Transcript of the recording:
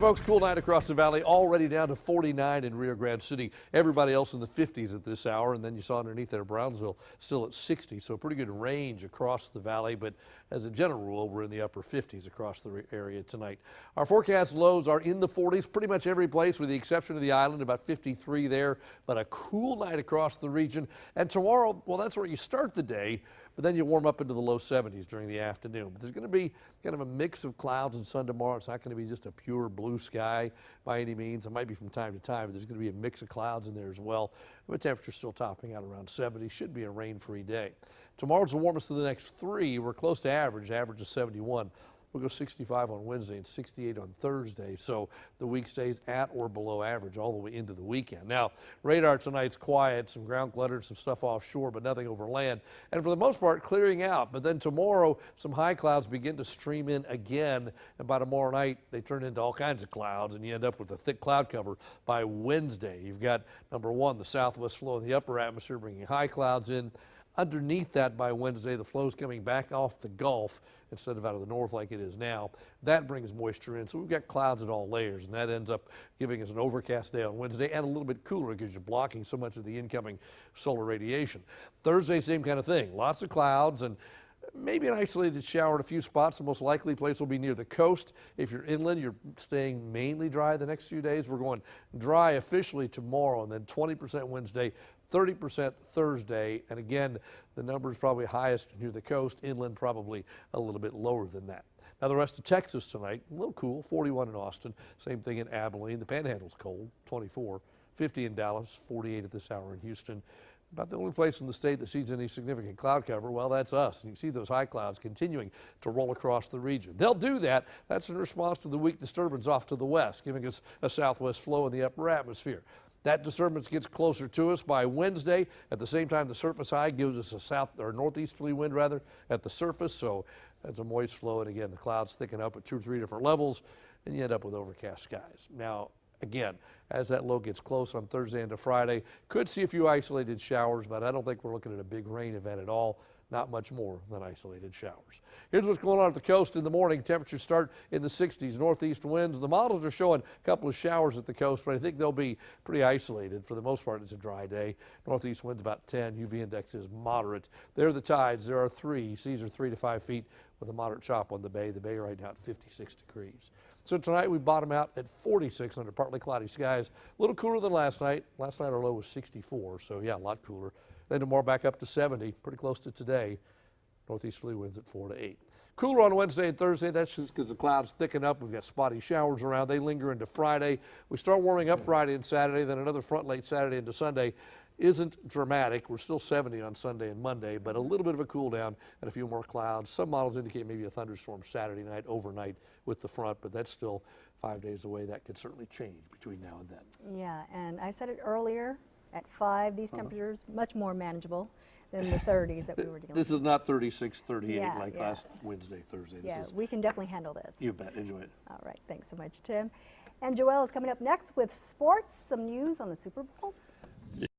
Folks, cool night across the valley, already down to 49 in Rio Grande City. Everybody else in the 50s at this hour, and then you saw underneath there Brownsville still at 60, so a pretty good range across the valley, but as a general rule, we're in the upper 50s across the area tonight. Our forecast lows are in the 40s pretty much every place with the exception of the island, about 53 there, but a cool night across the region. And tomorrow, well, that's where you start the day, but then you warm up into the low 70s during the afternoon. But there's going to be kind of a mix of clouds and sun tomorrow. It's not going to be just a pure blue sky by any means. It might be from time to time, but there's going to be a mix of clouds in there as well. The temperature's still topping out around 70. Should be a rain-free day. Tomorrow's the warmest of the next three. We're close to average. Average is 71. We'll go 65 on Wednesday and 68 on Thursday, so the week stays at or below average all the way into the weekend. Now, radar tonight's quiet, some ground clutter, some stuff offshore, but nothing over land. And for the most part, clearing out. But then tomorrow, some high clouds begin to stream in again, and by tomorrow night, they turn into all kinds of clouds, and you end up with a thick cloud cover by Wednesday. You've got, number one, the southwest flow in the upper atmosphere bringing high clouds in. Underneath that by Wednesday, the flow's coming back off the Gulf instead of out of the north like it is now. That brings moisture in, so we've got clouds at all layers, and that ends up giving us an overcast day on Wednesday and a little bit cooler because you're blocking so much of the incoming solar radiation. Thursday, same kind of thing. Lots of clouds and maybe an isolated shower in a few spots. The most likely place will be near the coast. If you're inland, you're staying mainly dry the next few days. We're going dry officially tomorrow, and then 20% Wednesday, 30% Thursday, and again, the number is probably highest near the coast, inland probably a little bit lower than that. Now the rest of Texas tonight, a little cool, 41 in Austin, same thing in Abilene. The Panhandle's cold, 24, 50 in Dallas, 48 at this hour in Houston. About the only place in the state that sees any significant cloud cover, well, that's us. And you see those high clouds continuing to roll across the region. They'll do that. That's in response to the weak disturbance off to the west, giving us a southwest flow in the upper atmosphere. That disturbance gets closer to us by Wednesday. At the same time, the surface high gives us a south or northeasterly wind rather at the surface. So that's a moist flow. And again, the clouds thicken up at 2 or 3 different levels and you end up with overcast skies. Now, again, as that low gets close on Thursday into Friday, could see a few isolated showers, but I don't think we're looking at a big rain event at all. Not much more than isolated showers. Here's what's going on at the coast in the morning. Temperatures start in the 60s, northeast winds. The models are showing a couple of showers at the coast, but I think they'll be pretty isolated. For the most part, it's a dry day. Northeast winds about 10. UV index is moderate. There are the tides. There are 3. Seas are 3 to 5 feet with a moderate chop on the bay. The bay right now at 56 degrees. So tonight we bottom out at 46 under partly cloudy skies. A little cooler than last night. Last night our low was 64, so yeah, a lot cooler. Then tomorrow back up to 70, pretty close to today. Northeasterly winds at 4 to 8. Cooler on Wednesday and Thursday. That's just because the clouds thicken up. We've got spotty showers around. They linger into Friday. We start warming up Friday and Saturday, then another front late Saturday into Sunday. Isn't dramatic. We're still 70 on Sunday and Monday, but a little bit of a cool down and a few more clouds. Some models indicate maybe a thunderstorm Saturday night, overnight with the front, but that's still 5 days away. That could certainly change between now and then. Yeah, and I said it earlier, at 5, these temperatures much more manageable than the 30s that we were dealing with. This is not 36, 38 Yeah, like yeah. last Wednesday, Thursday. Yeah, we can definitely handle this. You bet. Enjoy it. All right, thanks so much, Tim. And Joelle is coming up next with sports, some news on the Super Bowl.